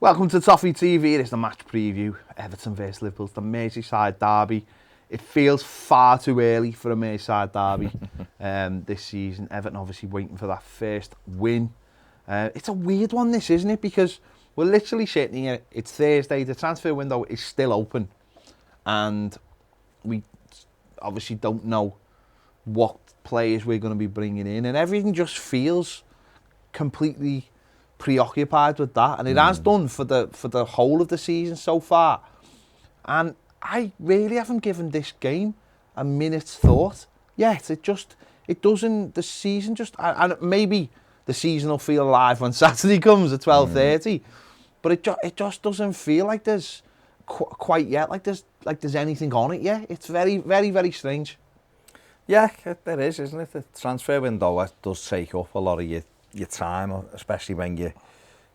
Welcome to Toffee TV. It is the match preview. Everton versus Liverpool. It's the Merseyside Derby. It feels far too early for a Merseyside Derby this season. Everton obviously waiting for that first win. It's a weird one, this, isn't it? Because we're literally sitting here. It's Thursday. The transfer window is still open. And we obviously don't know what players we're going to be bringing in. And everything just feels completely preoccupied with that, and it has done for the whole of the season so far. And I really haven't given this game a minute's thought yet. It doesn't. The season just, and maybe the season will feel alive when Saturday comes at 12:30, but it just doesn't feel like there's quite yet like there's anything on it yet. It's very, very, very strange. Yeah, there is, isn't it? The transfer window does take up a lot of your time, especially when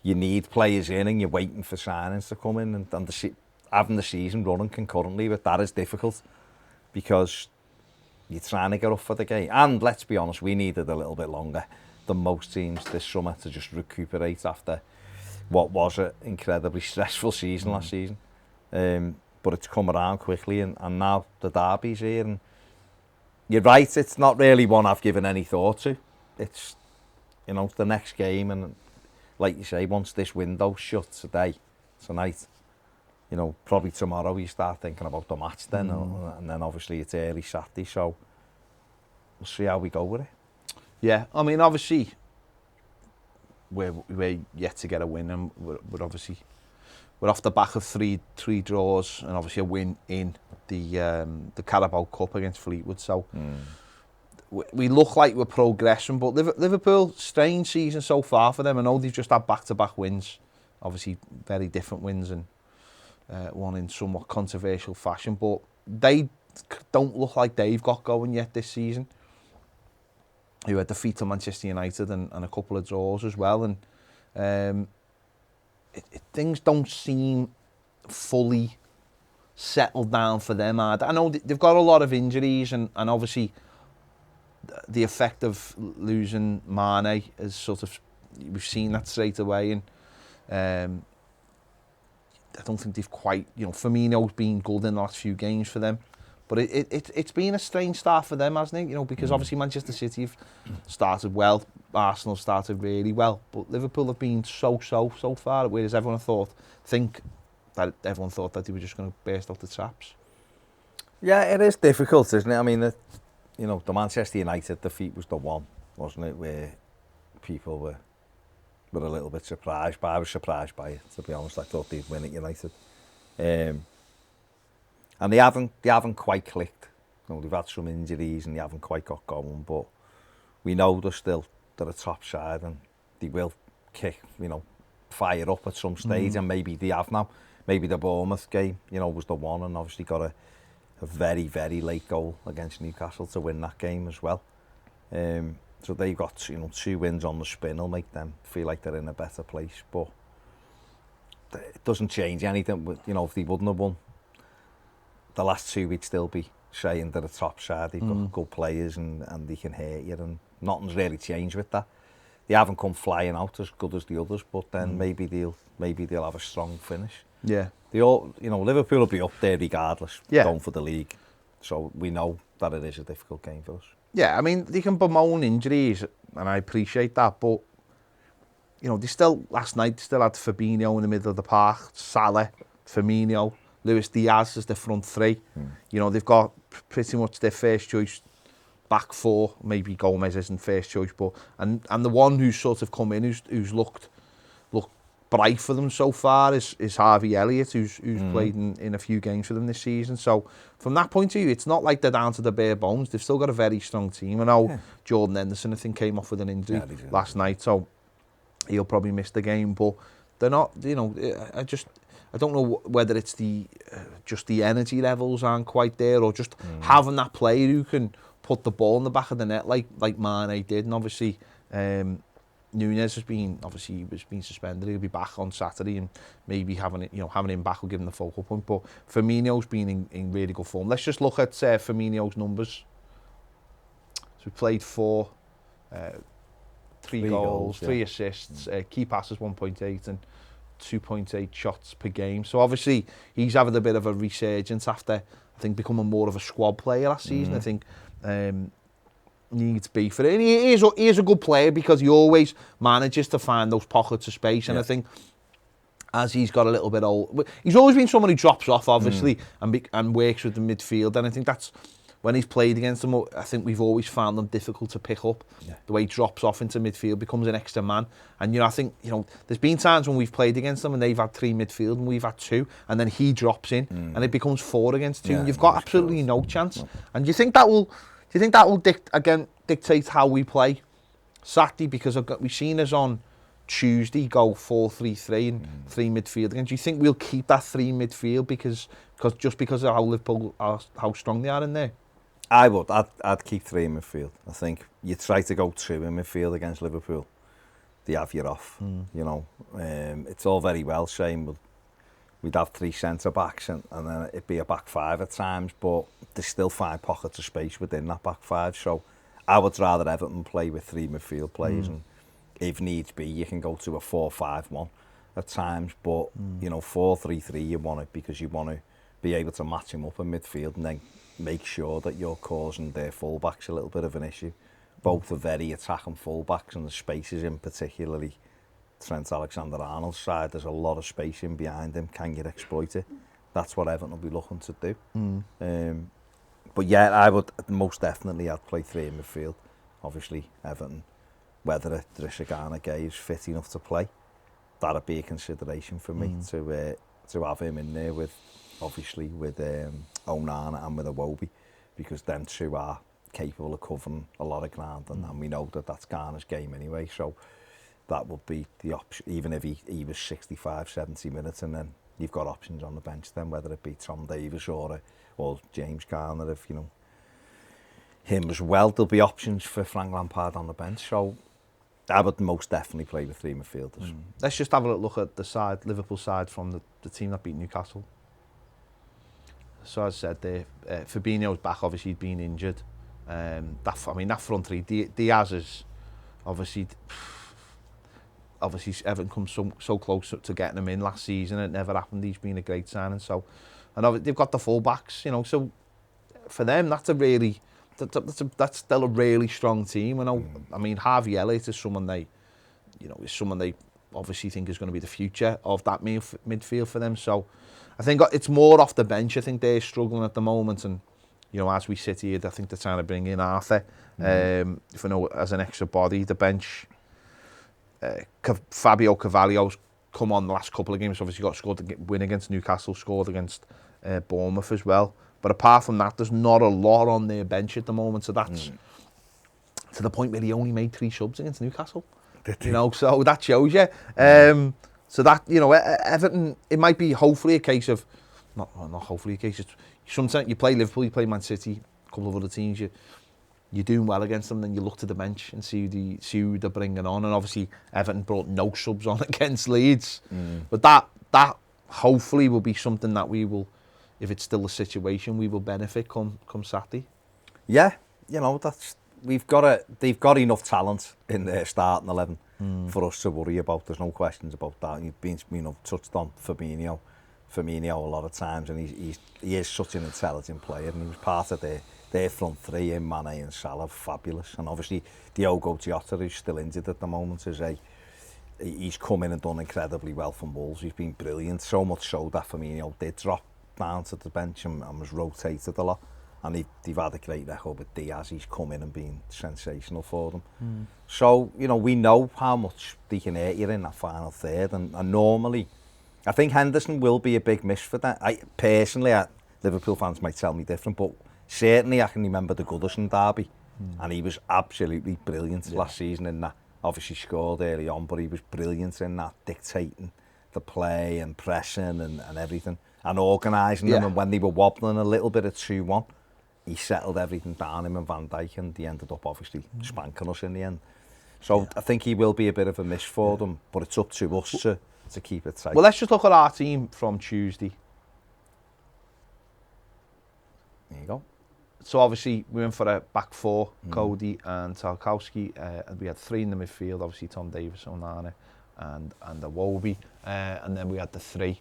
you need players in and you're waiting for signings to come in, and having the season running concurrently with that is difficult because you're trying to get up for the game. And let's be honest, we needed a little bit longer than most teams this summer to just recuperate after what was an incredibly stressful season last season. But it's come around quickly, and now the derby's here, and you're right, it's not really one I've given any thought to. It's, the next game, and like you say, once this window shuts tonight, probably tomorrow you start thinking about the match then, and then obviously it's early Saturday, so we'll see how we go with it. Yeah, I mean, obviously, we're yet to get a win, and we're off the back of three draws, and obviously a win in the Carabao Cup against Fleetwood, so we look like we're progressing. But Liverpool, strange season so far for them. I know they've just had back-to-back wins, obviously very different wins, and one in somewhat controversial fashion, but they don't look like they've got going yet this season. Who had defeat to Manchester United and a couple of draws as well, and things don't seem fully settled down for them. I know they've got a lot of injuries, and obviously the effect of losing Mane is sort of, we've seen that straight away, and I don't think they've quite, Firmino's been good in the last few games for them, but it's been a strange start for them, hasn't it? Because obviously Manchester City have started well, Arsenal started really well, but Liverpool have been so far, whereas everyone thought that they were just going to burst out the traps. Yeah, it is difficult, isn't it? I mean, the Manchester United defeat was the one, wasn't it, where people were a little bit surprised, but I was surprised by it, to be honest. I thought they'd win at United. And they haven't quite clicked. They've had some injuries and they haven't quite got going, but we know they're a top side, and they will fire up at some stage, and maybe they have now. Maybe the Bournemouth game, was the one, and obviously got a very, very late goal against Newcastle to win that game as well. So they've got 2 wins on the spin will make them feel like they're in a better place, but it doesn't change anything. If they wouldn't have won the last 2 weeks, still be saying they're a top side. They've got good players, and they can hurt you, and nothing's really changed with that. They haven't come flying out as good as the others, but then maybe they'll have a strong finish. Yeah. Liverpool will be up there regardless, yeah, going for the league. So we know that it is a difficult game for us. Yeah, I mean, they can bemoan injuries, and I appreciate that, but last night they still had Fabinho in the middle of the park, Salah, Firmino, Luis Diaz as the front three. They've got pretty much their first choice back four. Maybe Gomez isn't first choice, but and the one who's sort of come in, who's looked bright for them so far is Harvey Elliott, who's played in a few games for them this season. So from that point of view, it's not like they're down to the bare bones. They've still got a very strong team. I know Jordan Henderson, I think, came off with an injury last night, so he'll probably miss the game. But they're not, I don't know whether it's just the energy levels aren't quite there, or just having that player who can put the ball in the back of the net like Mane did. And obviously Nunez has been suspended. He'll be back on Saturday, and maybe having him back will give him the focal point. But Firmino's been in really good form. Let's just look at Firmino's numbers. So we played 4, 3 goals, 3 assists, key passes 1.8, and 2.8 shots per game. So obviously he's having a bit of a resurgence after, I think, becoming more of a squad player last season. I think needs be for it. And he is a good player because he always manages to find those pockets of space. And I think as he's got a little bit old, he's always been someone who drops off, obviously, and works with the midfield. And I think that's when he's played against them. I think we've always found them difficult to pick up. The way he drops off into midfield, becomes an extra man. And I think there's been times when we've played against them and they've had 3 midfield and we've had 2, and then he drops in and it becomes 4 against 2. And you've got absolutely no chance. And do you think that will dictate how we play Saturday? Because we've seen us on Tuesday go 4-3-3 and 3 midfield again. Do you think we'll keep that 3 midfield because of how Liverpool how strong they are in there? I would. I'd keep 3 in midfield. I think you try to go 2 in midfield against Liverpool, they have you off. It's all very well saying we'd have 3 centre backs and then it'd be a back 5 at times, but there's still 5 pockets of space within that back 5. So I would rather Everton play with 3 midfield players, and if needs be, you can go to a 4-5-1 at times. But 4-3-3, you want it because you want to be able to match him up in midfield and then make sure that you're causing their fullbacks a little bit of an issue. Both are very attacking fullbacks, and the spaces in particularly Trent Alexander-Arnold's side, there's a lot of space in behind him. Can you exploit it? That's what Everton will be looking to do. But yeah, I would most definitely I'd play 3 in midfield. Obviously, Everton, whether Idrissa Gay is fit enough to play, that'd be a consideration for me to have him in there with Onana and with Iwobi, because them 2 are capable of covering a lot of ground, and we know that's Garner's game anyway. So that would be the option, even if he was 65, 70 minutes, and then you've got options on the bench then, whether it be Tom Davies or James Garner, if him as well. There'll be options for Frank Lampard on the bench. So I would most definitely play with 3 midfielders. Let's just have a look at the side, Liverpool side, from the team that beat Newcastle. So as I said there, Fabinho's back. Obviously he'd been injured. That front 3, Diaz is obviously Everton come so close to getting him in last season. It never happened. He's been a great signing. So, and they've got the full-backs, So for them, that's still a really strong team. Harvey Elliott is someone they obviously think is going to be the future of that midfield for them. So I think it's more off the bench. I think they're struggling at the moment, and as we sit here, I think they're trying to bring in Arthur as an extra body. The bench, Fabio Carvalho's come on the last couple of games. Obviously scored the win against Newcastle, scored against Bournemouth as well. But apart from that, there's not a lot on their bench at the moment. So that's to the point where he only made 3 subs against Newcastle. So that shows you. So that, Everton, it might be hopefully a case of, not hopefully a case of, sometimes you play Liverpool, you play Man City, a couple of other teams, you're doing well against them, then you look to the bench and see who they're bringing on. And obviously Everton brought no subs on against Leeds. But that hopefully will be something that we will, if it's still a situation, we will benefit come Saturday. Yeah, they've got enough talent in their starting 11 for us to worry about. There's no questions about that. You've been touched on Firmino a lot of times, and he is such an intelligent player, and he was part of their front 3 in Mane and Salah, fabulous. And obviously Diogo Jota, who's still injured at the moment, he's come in and done incredibly well from Wolves. He's been brilliant, so much so that Firmino did drop down to the bench and was rotated a lot. And they've had a great record with Diaz. He's come in and been sensational for them. So, we know how much they can hurt you in that final third. And normally, I think Henderson will be a big miss for that. Personally, Liverpool fans might tell me different, but certainly I can remember the Goodison Derby. And he was absolutely brilliant last season in that. Obviously scored early on, but he was brilliant in that, dictating the play and pressing and everything. And organising them. And when they were wobbling a little bit at 2-1, he settled everything down, him and Van Dijk, and he ended up obviously spanking us in the end. So I think he will be a bit of a miss for them, but it's up to us to keep it tight. Well, let's just look at our team from Tuesday. There you go. So obviously we went for a back 4, Cody and Tarkowski, and we had 3 in the midfield, obviously Tom Davies, Onana and Iwobi, and then we had the 3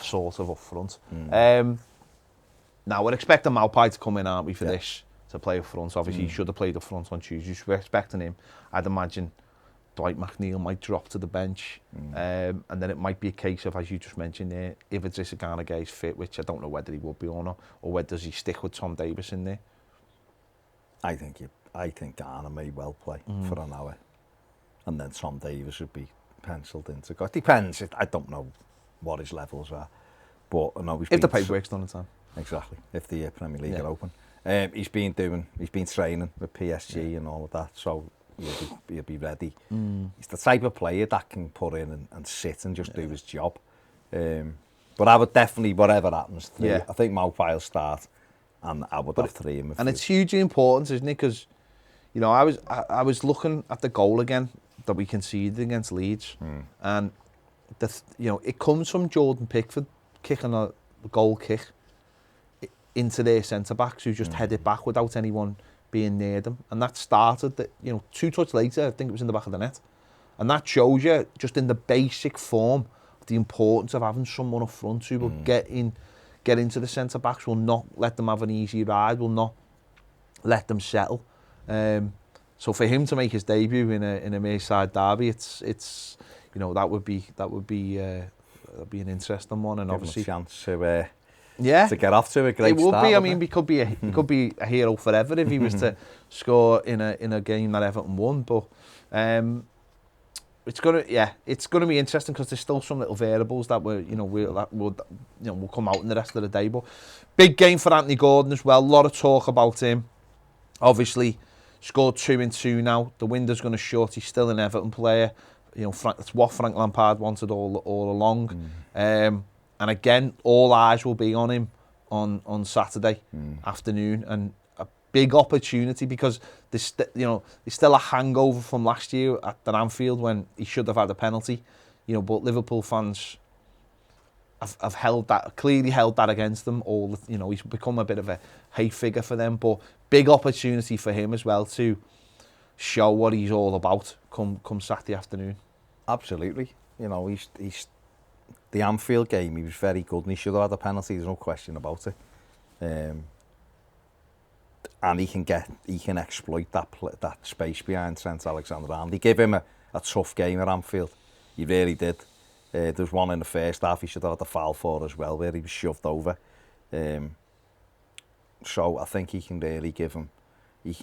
sort of up front. Now we're expecting Maupay to come in, aren't we, for this, to play up front. Obviously he should have played up front on Tuesday, so we're expecting him. I'd imagine Dwight McNeil might drop to the bench, and then it might be a case of, as you just mentioned there, if Idrissa Gana Gueye is fit, which I don't know whether he will be or not, or whether does he stick with Tom Davies in there. I think Ghana may well play for an hour, and then Tom Davies would be penciled in to go. It depends. I don't know what his levels are, but I know if the paperwork's done in time. Exactly. If the Premier League are open, he's been training with PSG and all of that, so he'll be ready. He's the type of player that can put in and sit and just do his job. But I would definitely, whatever happens, I think Maupay will start, and I would have 3 in midfield. And it's hugely important, isn't it? Because, you know, I was looking at the goal again that we conceded against Leeds, and it comes from Jordan Pickford kicking a goal kick into their centre-backs who just head it back without anyone being near them. And that started, 2 touches later, I think it was in the back of the net. And that shows you, just in the basic form, the importance of having someone up front who will get into the centre-backs, will not let them have an easy ride, will not let them settle. So for him to make his debut in a Merseyside Derby, it's that would be an interesting one, and obviously a chance to get off to a great start. It would be. I mean, he could be a hero forever if he was to score in a game that Everton won. But it's gonna be interesting because there's still some little variables that will come out in the rest of the day. But big game for Anthony Gordon as well. A lot of talk about him. Obviously, scored 2 in 2 now. The window's going to shut. He's still an Everton player. That's what Frank Lampard wanted all along. And again, all eyes will be on him on Saturday afternoon, and a big opportunity because there's still a hangover from last year at the Anfield when he should have had a penalty. But Liverpool fans have clearly held that against them. He's become a bit of a hate figure for them, but big opportunity for him as well to show what he's all about come Saturday afternoon. Absolutely. He's the Anfield game, he was very good and he should have had a penalty, there's no question about it. And he can exploit that space behind Trent Alexander-Arnold. He gave him a tough game at Anfield. He really did. There was one in the first half he should have had a foul for as well, where he was shoved over. So I think he can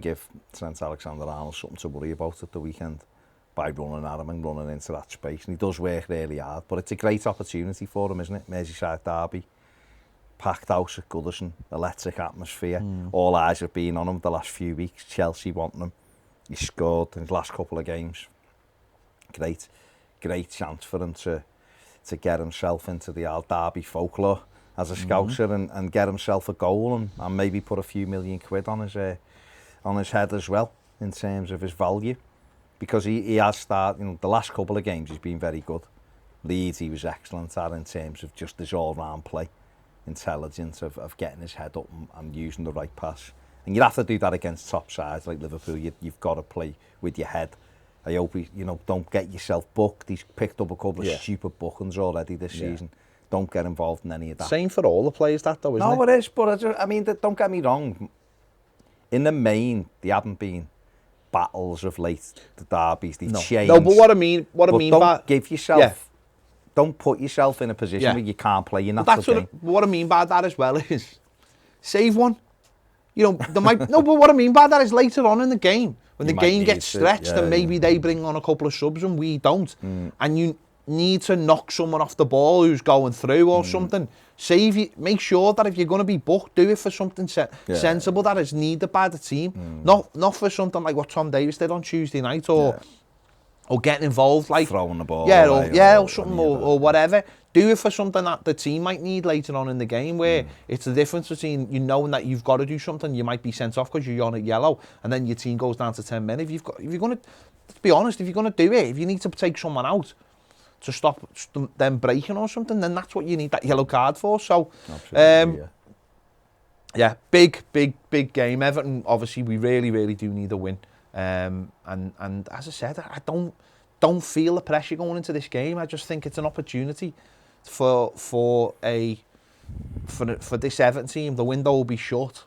give Trent Alexander-Arnold something to worry about at the weekend by running at him and running into that space. And he does work really hard, but it's a great opportunity for him, isn't it? Merseyside Derby, packed house at Goodison, electric atmosphere. All eyes have been on him the last few weeks. Chelsea wanting him. He scored in his last couple of games. Great chance for him to get himself into the old Derby folklore as a scouser and get himself a goal and maybe put a few million quid on his head as well in terms of his value. Because he has started, the last couple of games he's been very good. Leeds he was excellent at in terms of just his all-round play, intelligence of getting his head up and using the right pass. And you have to do that against top sides like Liverpool. You've got to play with your head. I hope don't get yourself booked. He's picked up a couple of stupid bookings already this season. Don't get involved in any of that. Same for all the players, that though, isn't it? No, it is. But don't get me wrong. In the main, they haven't been battles of late, the derbies, they've changed. No, but what I mean don't give yourself, don't put yourself in a position where you can't play your natural game. What I mean by that as well is, save one. There might, no, but what I mean by that is later on in the game, when the game gets stretched and maybe they bring on a couple of subs and we don't, and you need to knock someone off the ball who's going through or something. Make sure that if you're going to be booked, do it for something sensible that is needed by the team. Not for something like what Tom Davies did on Tuesday night or getting involved like throwing the ball or something or whatever. Do it for something that the team might need later on in the game, where it's the difference between you knowing that you've got to do something, you might be sent off because you're on a yellow, and then your team goes down to 10 men. If you're going to be honest, if you're going to do it, if you need to take someone out to stop them breaking or something, then that's what you need that yellow card for. So, big game. Everton, obviously, we really do need a win. And as I said, I don't don't feel the pressure going into this game. I just think it's an opportunity for this Everton team. The window will be shut.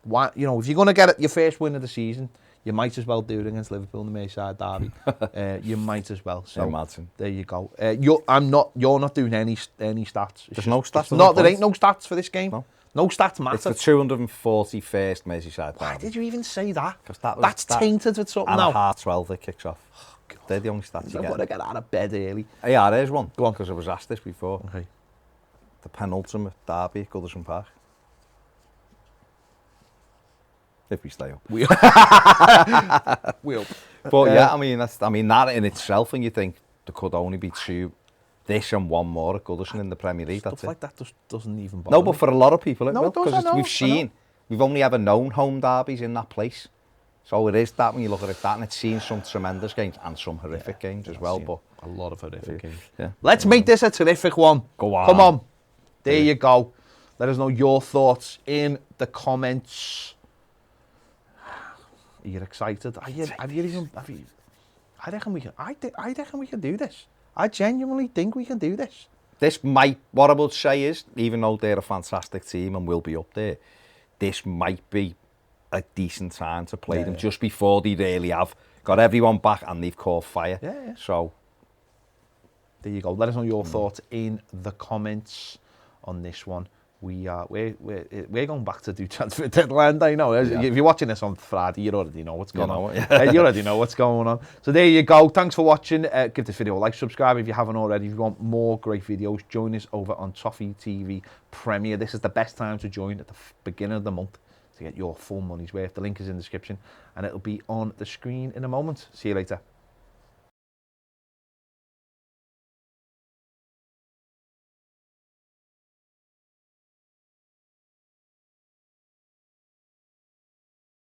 Why, you know, if you're going to get your first win of the season, you might as well do it against Liverpool in the Merseyside Derby. You might as well. So there you go. You're not doing any stats. There's no stats. There ain't no stats for this game. No stats matter. It's the 241st Merseyside Derby. Why did you even say that? That's tainted with something now. And a half 12 it kicks off. Oh, they're the only stats you get. I've got to get out of bed early. Yeah, there's one. Go on. Because I was asked this before. Okay. The penultimate derby at Goodison Park. If we stay up. We up. But yeah, I mean that in itself, and you think there could only be two, this and one more at Goodison in the Premier League. Stuff that's like it. that doesn't even bother No, but for a lot of people it will, it does, because we've only ever known home derbies in that place. So it is that when you look at it, that, and it's seen some tremendous games and some horrific games as well. But a lot of horrific games. Yeah. Let's make this a terrific one. Go on. Come on. There you go. Let us know your thoughts in the comments. Are you excited? I reckon we can do this. I genuinely think we can do this. What I would say is, even though they're a fantastic team and will be up there, this might be a decent time to play them just before they really have got everyone back and they've caught fire. Yeah. So there you go. Let us know your thoughts in the comments on this one. We're going back to do transfer deadline. I know. Yeah. If you're watching this on Friday, you already know what's going on. You already know what's going on. So there you go. Thanks for watching. Give this video a like, subscribe if you haven't already. If you want more great videos, join us over on Toffee TV Premier. This is the best time to join at the beginning of the month to get your full money's worth. The link is in the description and it'll be on the screen in a moment. See you later.